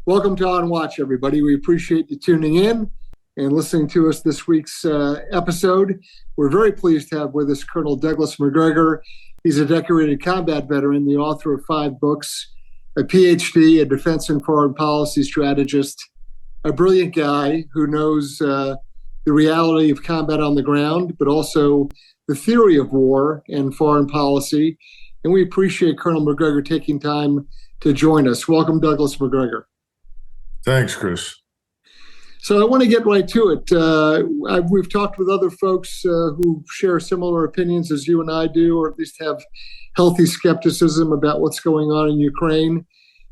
Welcome to On Watch, everybody. We appreciate you tuning in and listening to us this week's episode. We're very pleased to have with us Colonel Douglas Macgregor. He's a decorated combat veteran, the author of 5 books, a PhD, a defense and foreign policy strategist, a brilliant guy who knows the reality of combat on the ground, but also the theory of war and foreign policy. And we appreciate Colonel Macgregor taking time to join us. Welcome, Douglas Macgregor. Thanks, Chris. So I want to get right to it. We've talked with other folks who share similar opinions as you and I do, or at least have healthy skepticism about what's going on in Ukraine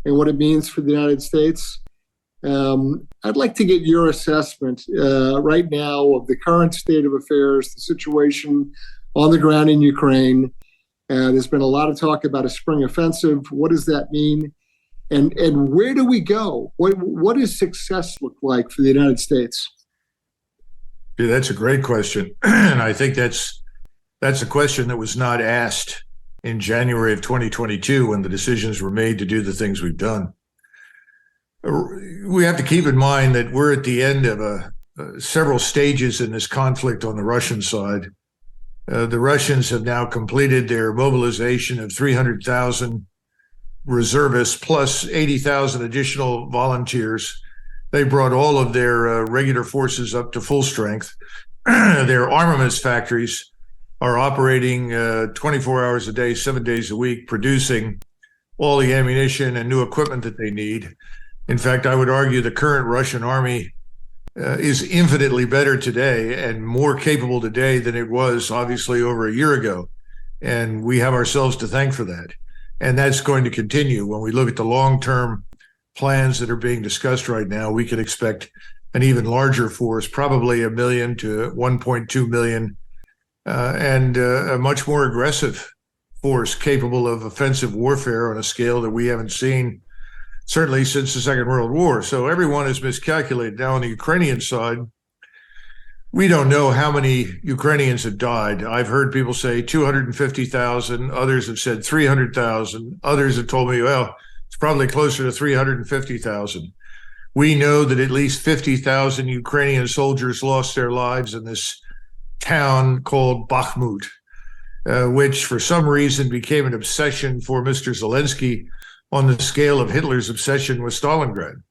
and what it means for the United States. I'd like to get your assessment right now of the current state of affairs, the situation on the ground in Ukraine. There's been a lot of talk about a spring offensive. What does that mean? And where do we go? What does success look like for the United States? Yeah, that's a great question. And I think that's a question that was not asked in January of 2022 when the decisions were made to do the things we've done. We have to keep in mind that we're at the end of several stages in this conflict on the Russian side. The Russians have now completed their mobilization of 300,000 reservists plus 80,000 additional volunteers. They brought all of their regular forces up to full strength. Their armaments factories are operating 24 hours a day, 7 days a week, producing all the ammunition and new equipment that they need. In fact, I would argue the current Russian army is infinitely better today and more capable today than it was obviously over a year ago. And we have ourselves to thank for that. And that's going to continue. When we look at the long-term plans that are being discussed right now, we can expect an even larger force, probably 1 million to 1.2 million, and a much more aggressive force capable of offensive warfare on a scale that we haven't seen certainly since the Second World War. So everyone is miscalculated. Now on the Ukrainian side, we don't know how many Ukrainians have died. I've heard people say 250,000. Others have said 300,000. Others have told me, well, it's probably closer to 350,000. We know that at least 50,000 Ukrainian soldiers lost their lives in this town called Bakhmut, which for some reason became an obsession for Mr. Zelenskyy on the scale of Hitler's obsession with Stalingrad.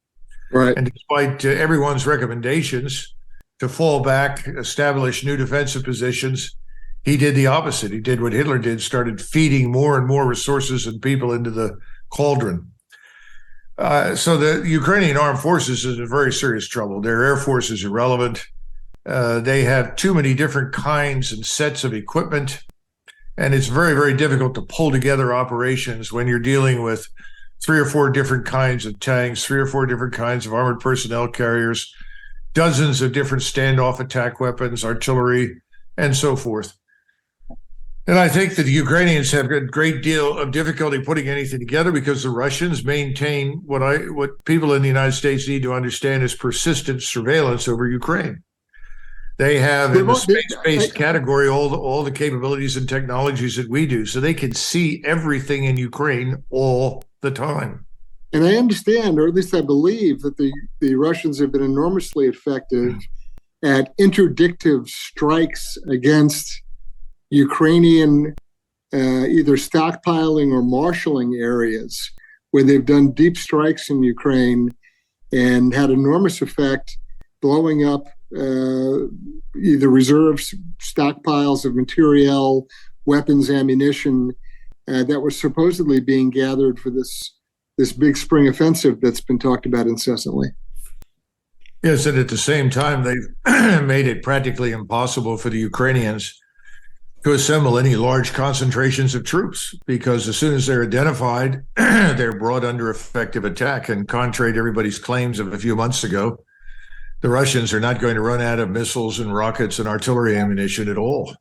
Right. And despite everyone's recommendations to fall back, establish new defensive positions, he did the opposite. He did what Hitler did, started feeding more and more resources and people into the cauldron. So the Ukrainian armed forces is in very serious trouble. Their air force is irrelevant. They have too many different kinds and sets of equipment. And it's very, very difficult to pull together operations when you're dealing with 3 or 4 different kinds of tanks, 3 or 4 different kinds of armored personnel carriers, dozens of different standoff attack weapons, artillery, and so forth. And I think that the Ukrainians have a great deal of difficulty putting anything together because the Russians maintain what people in the United States need to understand is persistent surveillance over Ukraine. They have in the space-based category all the capabilities and technologies that we do, so they can see everything in Ukraine all the time. And I understand, or at least I believe, that the Russians have been enormously effective at interdictive strikes against Ukrainian either stockpiling or marshaling areas, where they've done deep strikes in Ukraine and had enormous effect, blowing up either reserves, stockpiles of materiel, weapons, ammunition that were supposedly being gathered for this big spring offensive that's been talked about incessantly. Yes, and at the same time, they've made it practically impossible for the Ukrainians to assemble any large concentrations of troops, because as soon as they're identified, they're brought under effective attack. And contrary to everybody's claims of a few months ago, the Russians are not going to run out of missiles and rockets and artillery ammunition at all.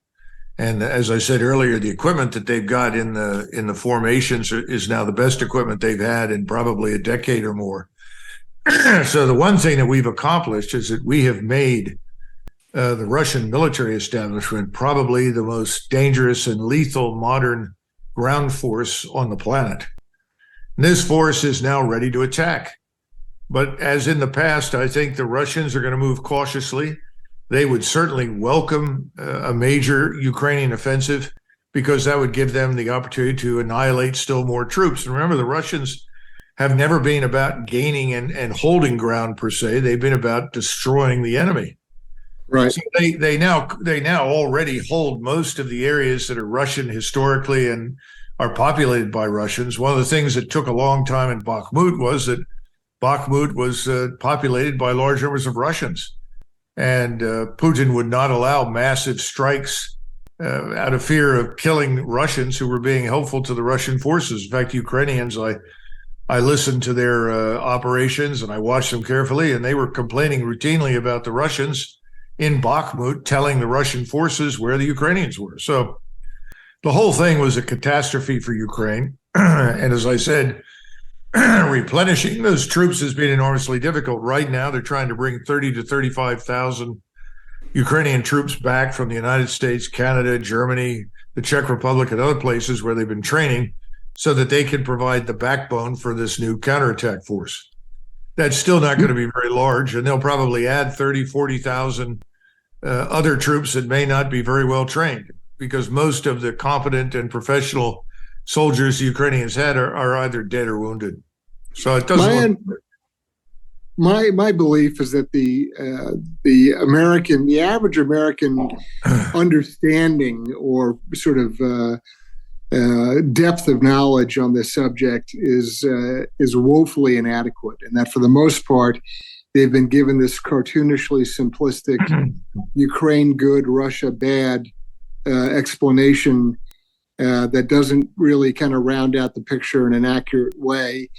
And as I said earlier, the equipment that they've got in the formations is now the best equipment they've had in probably a decade or more. So the one thing that we've accomplished is that we have made the Russian military establishment probably the most dangerous and lethal modern ground force on the planet. And this force is now ready to attack. But as in the past, I think the Russians are going to move cautiously. They would certainly welcome a major Ukrainian offensive because that would give them the opportunity to annihilate still more troops. And remember, the Russians have never been about gaining and holding ground per se. They've been about destroying the enemy. Right. So they now already hold most of the areas that are Russian historically and are populated by Russians. One of the things that took a long time in Bakhmut was that Bakhmut was populated by large numbers of Russians. And Putin would not allow massive strikes out of fear of killing Russians who were being helpful to the Russian forces. In fact, Ukrainians, I listened to their operations and I watched them carefully, and they were complaining routinely about the Russians in Bakhmut telling the Russian forces where the Ukrainians were. So the whole thing was a catastrophe for Ukraine. And as I said, replenishing those troops has been enormously difficult. Right now, they're trying to bring 30 to 35,000 Ukrainian troops back from the United States, Canada, Germany, the Czech Republic, and other places where they've been training so that they can provide the backbone for this new counterattack force. That's still not going to be very large, and they'll probably add 30, 40,000 other troops that may not be very well trained, because most of the competent and professional soldiers the Ukrainians had are either dead or wounded. So it doesn't. My belief is that the average American understanding or sort of depth of knowledge on this subject is woefully inadequate, and that for the most part, they've been given this cartoonishly simplistic Ukraine good, Russia bad explanation that doesn't really kind of round out the picture in an accurate way.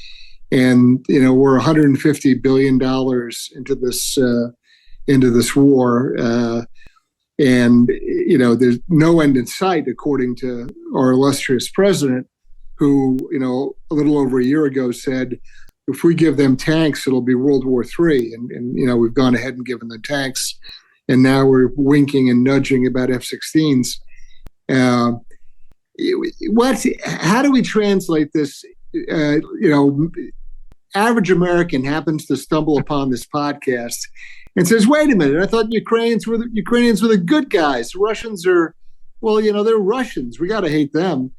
And we're $150 billion into this war, and there's no end in sight, according to our illustrious president, who a little over a year ago said, if we give them tanks, it'll be World War III. And we've gone ahead and given them tanks, and now we're winking and nudging about F-16s. How do we translate this? Average American happens to stumble upon this podcast and says, "Wait a minute! I thought Ukrainians were the good guys. Russians are, they're Russians. We got to hate them."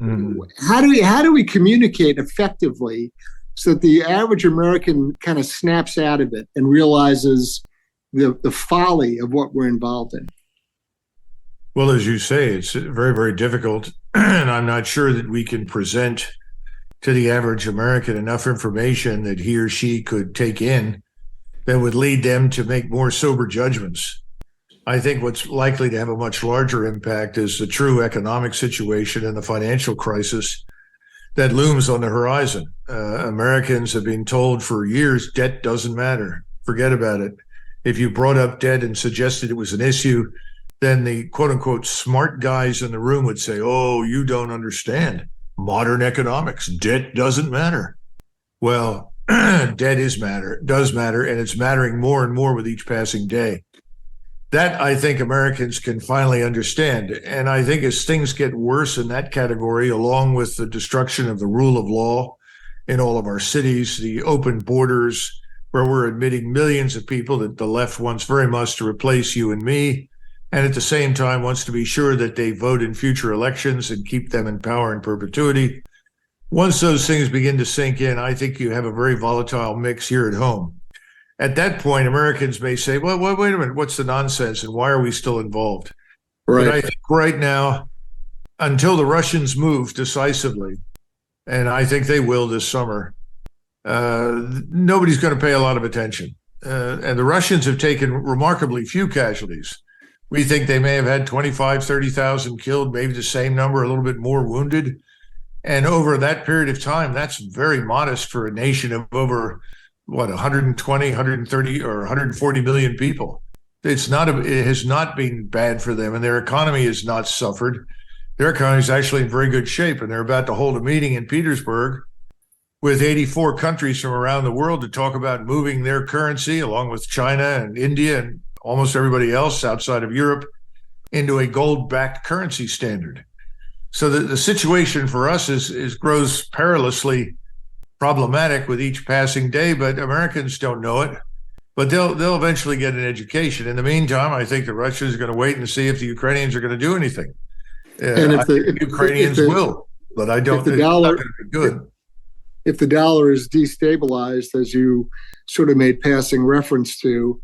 Mm-hmm. How do we communicate effectively so that the average American kind of snaps out of it and realizes the folly of what we're involved in? Well, as you say, it's very, very difficult, and I'm not sure that we can present to the average American enough information that he or she could take in that would lead them to make more sober judgments. I think what's likely to have a much larger impact is the true economic situation and the financial crisis that looms on the horizon. Americans have been told for years, debt doesn't matter. Forget about it. If you brought up debt and suggested it was an issue, then the quote unquote smart guys in the room would say, "Oh, you don't understand modern economics. Debt doesn't matter." Well, debt does matter, and it's mattering more and more with each passing day. That, I think, Americans can finally understand. And I think as things get worse in that category, along with the destruction of the rule of law in all of our cities, the open borders, where we're admitting millions of people that the left wants very much to replace you and me, and at the same time wants to be sure that they vote in future elections and keep them in power in perpetuity. Once those things begin to sink in, I think you have a very volatile mix here at home. At that point, Americans may say, well, wait a minute, what's the nonsense and why are we still involved? Right. But I think right now, until the Russians move decisively, and I think they will this summer, nobody's going to pay a lot of attention. And the Russians have taken remarkably few casualties. We think they may have had 25, 30,000 killed, maybe the same number, a little bit more wounded. And over that period of time, that's very modest for a nation of over, 120, 130, or 140 million people. It has not been bad for them, and their economy has not suffered. Their economy is actually in very good shape, and they're about to hold a meeting in Petersburg with 84 countries from around the world to talk about moving their currency, along with China and India and almost everybody else outside of Europe, into a gold-backed currency standard. So the situation for us grows perilously problematic with each passing day, but Americans don't know it. But they'll eventually get an education. In the meantime, I think the Russians are going to wait and see if the Ukrainians are going to do anything. And I think the Ukrainians will, but I don't think it's not going to be good. If the dollar is destabilized, as you sort of made passing reference to,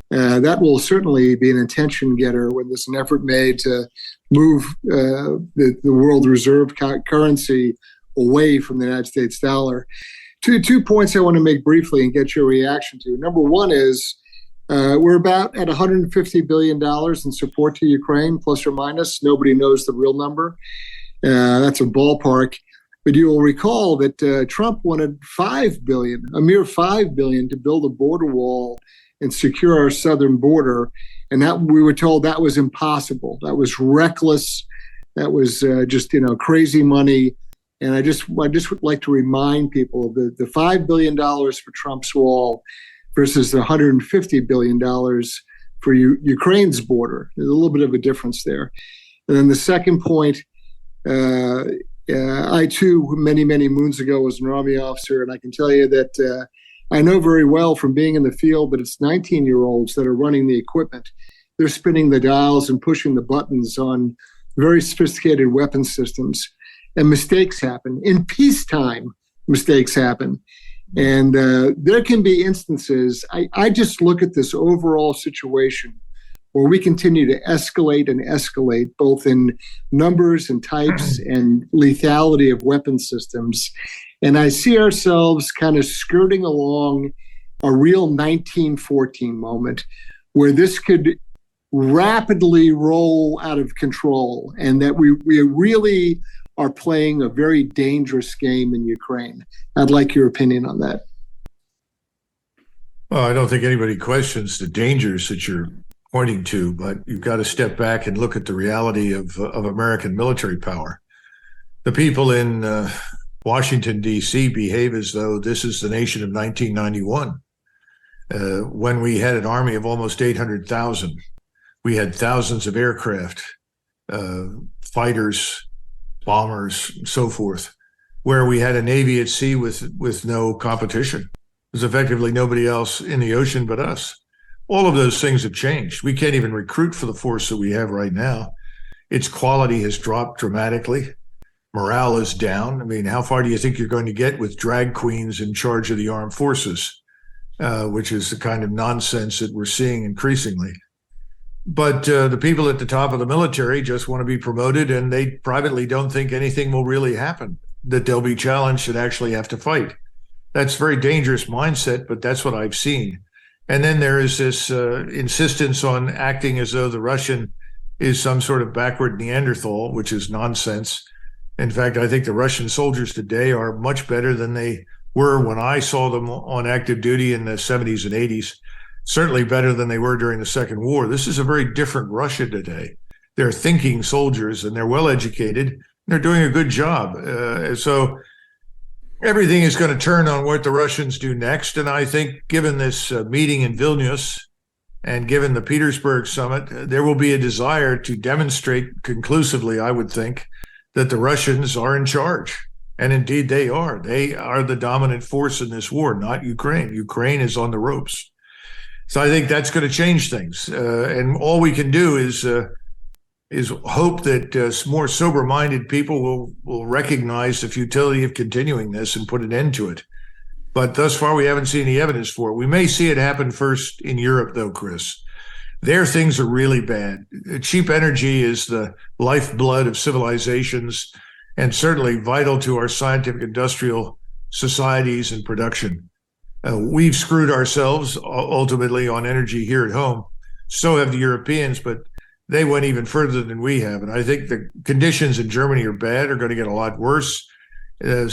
that will certainly be an attention getter when there's an effort made to move the world reserve currency away from the United States dollar. Two points I want to make briefly and get your reaction to. Number one is we're about at $150 billion in support to Ukraine, plus or minus. Nobody knows the real number. That's a ballpark. But you will recall that Trump wanted $5 billion, a mere $5 billion, to build a border wall and secure our southern border. And that we were told that was impossible. That was reckless. That was just crazy money. And I just would like to remind people that the $5 billion for Trump's wall versus the $150 billion for Ukraine's border. There's a little bit of a difference there. And then the second point, I too, many, many moons ago, was an Army officer, and I can tell you that I know very well from being in the field that it's 19-year-olds that are running the equipment. They're spinning the dials and pushing the buttons on very sophisticated weapon systems. And mistakes happen. In peacetime, mistakes happen. And there can be instances, I just look at this overall situation where we continue to escalate and escalate, both in numbers and types and lethality of weapon systems. And I see ourselves kind of skirting along a real 1914 moment where this could rapidly roll out of control, and that we really are playing a very dangerous game in Ukraine. I'd like your opinion on that. Well, I don't think anybody questions the dangers that you're pointing to, but you've got to step back and look at the reality of American military power. The people in Washington, D.C. behave as though this is the nation of 1991, when we had an army of almost 800,000. We had thousands of aircraft, fighters, bombers, and so forth, where we had a Navy at sea with no competition. There's effectively nobody else in the ocean but us. All of those things have changed. We can't even recruit for the force that we have right now. Its quality has dropped dramatically. Morale is down. I mean, how far do you think you're going to get with drag queens in charge of the armed forces, which is the kind of nonsense that we're seeing increasingly. But the people at the top of the military just want to be promoted, and they privately don't think anything will really happen, that they'll be challenged and actually have to fight. That's a very dangerous mindset, but that's what I've seen. And then there is this insistence on acting as though the Russian is some sort of backward Neanderthal, which is nonsense. In fact, I think the Russian soldiers today are much better than they were when I saw them on active duty in the 70s and 80s. Certainly better than they were during the Second War. This is a very different Russia today. They're thinking soldiers, and they're well educated, and they're doing a good job. So everything is going to turn on what the Russians do next. And I think given this meeting in Vilnius and given the Petersburg summit, there will be a desire to demonstrate conclusively, I would think, that the Russians are in charge. And indeed they are. They are the dominant force in this war, not Ukraine. Ukraine is on the ropes. So I think that's going to change things. And all we can do is hope that more sober-minded people will recognize the futility of continuing this and put an end to it. But thus far, we haven't seen any evidence for it. We may see it happen first in Europe, though, Chris. There, things are really bad. Cheap energy is the lifeblood of civilizations and certainly vital to our scientific industrial societies and production. We've screwed ourselves ultimately on energy here at home. So have the Europeans, but they went even further than we have. And I think the conditions in Germany are bad, are going to get a lot worse. The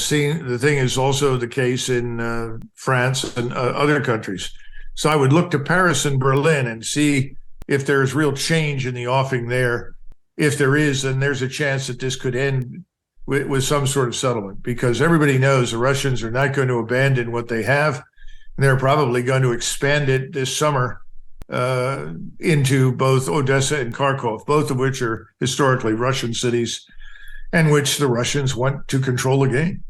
thing is also the case in France and other countries. So I would look to Paris and Berlin and see if there's real change in the offing there. If there is, then there's a chance that this could end with some sort of settlement, because everybody knows the Russians are not going to abandon what they have. They're probably going to expand it this summer into both Odessa and Kharkov, both of which are historically Russian cities and which the Russians want to control again.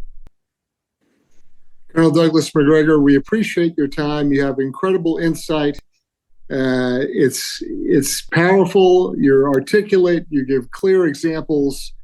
Colonel Douglas Macgregor, we appreciate your time. You have incredible insight. It's powerful. You're articulate. You give clear examples